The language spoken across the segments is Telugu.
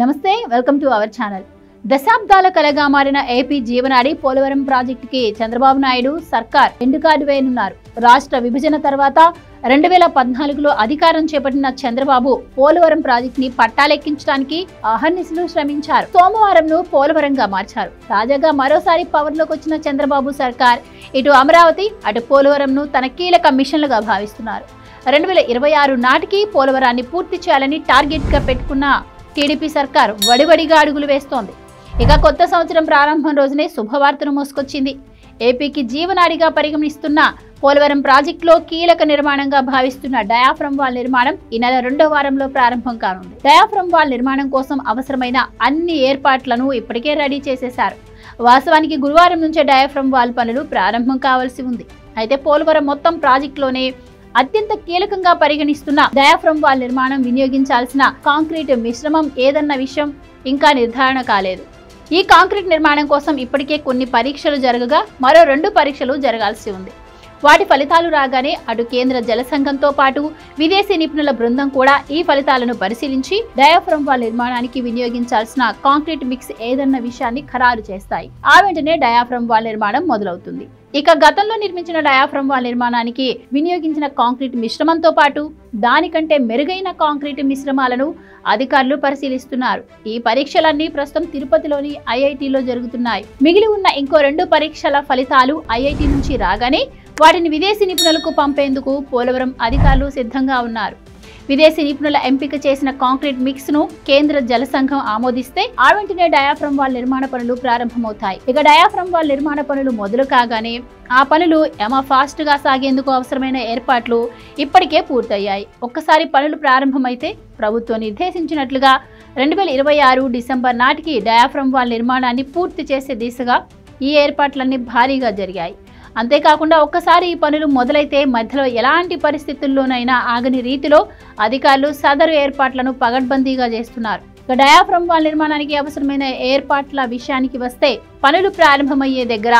నమస్తే వెల్కమ్ టు అవర్ ఛానల్. దశాబ్దాల కలగా మారిన ఏపీ జీవనాడి పోలవరం ప్రాజెక్టుకి చంద్రబాబు నాయుడు సర్కార్ ఎండ్ కార్డు వేయనున్నారు. రాష్ట్ర విభజన తర్వాత 2014లో అధికారం చేపట్టిన చంద్రబాబు పోలవరం ప్రాజెక్టుని పట్టాలెక్కించడానికి అహర్నిశలు శ్రమించారు. సోమవారంను పోలవరంగా మార్చారు. తాజాగా మరోసారి పవర్లోకి వచ్చిన చంద్రబాబు సర్కార్ ఇటు అమరావతి అటు పోలవరంను తన కీలక మిషన్లుగా భావిస్తున్నారు. 2026 నాటికి పోలవరాన్ని పూర్తి చేయాలని టార్గెట్ గా పెట్టుకున్న టీడీపీ సర్కార్ వడివడిగా అడుగులు వేస్తోంది. ఇక కొత్త సంవత్సరం ప్రారంభం రోజునే శుభవార్తను మోసుకొచ్చింది. ఏపీకి జీవనాడిగా పరిగణిస్తున్న పోలవరం ప్రాజెక్టులో కీలక నిర్మాణంగా భావిస్తున్న డయాఫ్రమ్ వాల్ నిర్మాణం ఈ నెల 2వ వారంలో ప్రారంభం కానుంది. డయాఫ్రమ్ వాల్ నిర్మాణం కోసం అవసరమైన అన్ని ఏర్పాట్లను ఇప్పటికే రెడీ చేసేశారు. వాస్తవానికి గురువారం నుంచే డయాఫ్రమ్ వాల్ పనులు ప్రారంభం కావాల్సి ఉంది. అయితే పోలవరం మొత్తం ప్రాజెక్టులోనే అత్యంత కీలకంగా పరిగణిస్తున్న డయాఫ్రమ్ వాల్ నిర్మాణం వినియోగించాల్సిన కాంక్రీట్ మిశ్రమం ఏదన్న విషయం ఇంకా నిర్ధారణ కాలేదు. ఈ కాంక్రీట్ నిర్మాణం కోసం ఇప్పటికే కొన్ని పరీక్షలు జరగగా మరో 2 పరీక్షలు జరగాల్సి ఉంది. వాటి ఫలితాలు రాగానే అటు కేంద్ర జల సంఘంతో పాటు విదేశీ నిపుణుల బృందం కూడా ఈ ఫలితాలను పరిశీలించి డయాఫ్రమ్ వాల్ నిర్మాణానికి వినియోగించాల్సిన కాంక్రీట్ మిక్స్ ఏదన్న విషయాన్ని ఖరారు చేస్తాయి. ఆ వెంటనే డయాఫ్రమ్ వాల్ నిర్మాణం మొదలవుతుంది. ఇక గతంలో నిర్మించిన డయాఫ్రమ్ వాల్ నిర్మాణానికి వినియోగించిన కాంక్రీట్ మిశ్రమంతో పాటు దానికంటే మెరుగైన కాంక్రీట్ మిశ్రమాలను అధికారులు పరిశీలిస్తున్నారు. ఈ పరీక్షలన్నీ ప్రస్తుతం తిరుపతిలోని ఐఐటిలో జరుగుతున్నాయి. మిగిలి ఉన్న ఇంకో 2 పరీక్షల ఫలితాలు ఐఐటి నుంచి రాగానే వాటిని విదేశీ నిపుణులకు పంపేందుకు పోలవరం అధికారులు సిద్ధంగా ఉన్నారు. విదేశీ నిపుణుల ఎంపిక చేసిన కాంక్రీట్ మిక్స్ ను కేంద్ర జల సంఘం ఆమోదిస్తే ఆ వెంటనే డయాఫ్రమ్ వాల్ నిర్మాణ పనులు ప్రారంభమవుతాయి. ఇక డయాఫ్రమ్ వాల్ నిర్మాణ పనులు మొదలు కాగానే ఆ పనులు ఫాస్ట్ గా సాగేందుకు అవసరమైన ఏర్పాట్లు ఇప్పటికే పూర్తయ్యాయి. ఒక్కసారి పనులు ప్రారంభమైతే ప్రభుత్వం నిర్దేశించినట్లుగా 2026 డిసెంబర్ నాటికి డయాఫ్రమ్ వాల్ నిర్మాణాన్ని పూర్తి చేసే దిశగా ఈ ఏర్పాట్లన్నీ భారీగా జరిగాయి. అంతేకాకుండా ఒక్కసారి ఈ పనులు మొదలైతే మధ్యలో ఎలాంటి పరిస్థితుల్లోనైనా ఆగని రీతిలో అధికారులు సదరు ఏర్పాట్లను పగడ్బందీగా చేస్తున్నారు. డయాఫ్రమ్ వాల్ నిర్మాణానికి అవసరమైన ఏర్పాట్ల విషయానికి వస్తే పనులు ప్రారంభమయ్యే దగ్గర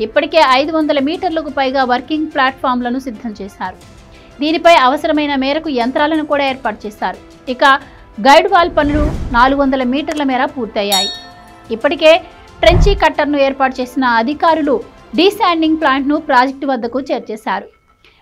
ఇప్పటికే 500 మీటర్లకు పైగా వర్కింగ్ ప్లాట్ఫామ్లను సిద్ధం చేశారు. దీనిపై అవసరమైన మేరకు యంత్రాలను కూడా ఏర్పాటు చేశారు. ఇక గైడ్ వాల్ పనులు 400 మీటర్ల మేర పూర్తయ్యాయి. ఇప్పటికే ట్రెంచీ కట్టర్ను ఏర్పాటు చేసిన అధికారులు డీశాండింగ్ ప్లాంట్ను ప్రాజెక్టు వద్దకు చేర్చేశారు.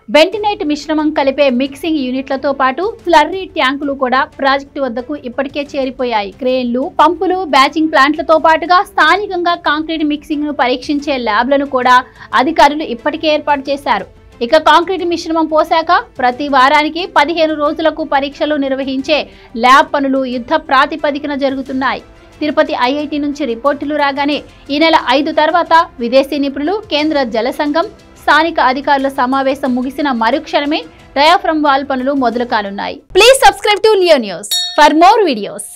బెంటినైట్ మిశ్రమం కలిపే మిక్సింగ్ యూనిట్లతో పాటు స్లర్రీ ట్యాంకులు కూడా ప్రాజెక్టు వద్దకు ఇప్పటికే చేరిపోయాయి. క్రేన్లు, పంపులు, బ్యాచింగ్ ప్లాంట్లతో పాటుగా స్థానికంగా కాంక్రీట్ మిక్సింగ్ ను పరీక్షించే ల్యాబ్లను కూడా అధికారులు ఇప్పటికే ఏర్పాటు చేశారు. ఇక కాంక్రీట్ మిశ్రమం పోశాక ప్రతి వారానికి 15 రోజులకు పరీక్షలు నిర్వహించే ల్యాబ్ పనులు యుద్ధ ప్రాతిపదికన జరుగుతున్నాయి. తిరుపతి ఐఐటి నుంచి రిపోర్టులు రాగానే ఈ నెల 5 తర్వాత విదేశీ నిపుణులు, కేంద్ర జల సంఘం, స్థానిక అధికారుల సమావేశం ముగిసిన మరుక్షణమే డయాఫ్రమ్ వాల్ పనులు మొదలు కానున్నాయి. Please subscribe to Leo news for more videos.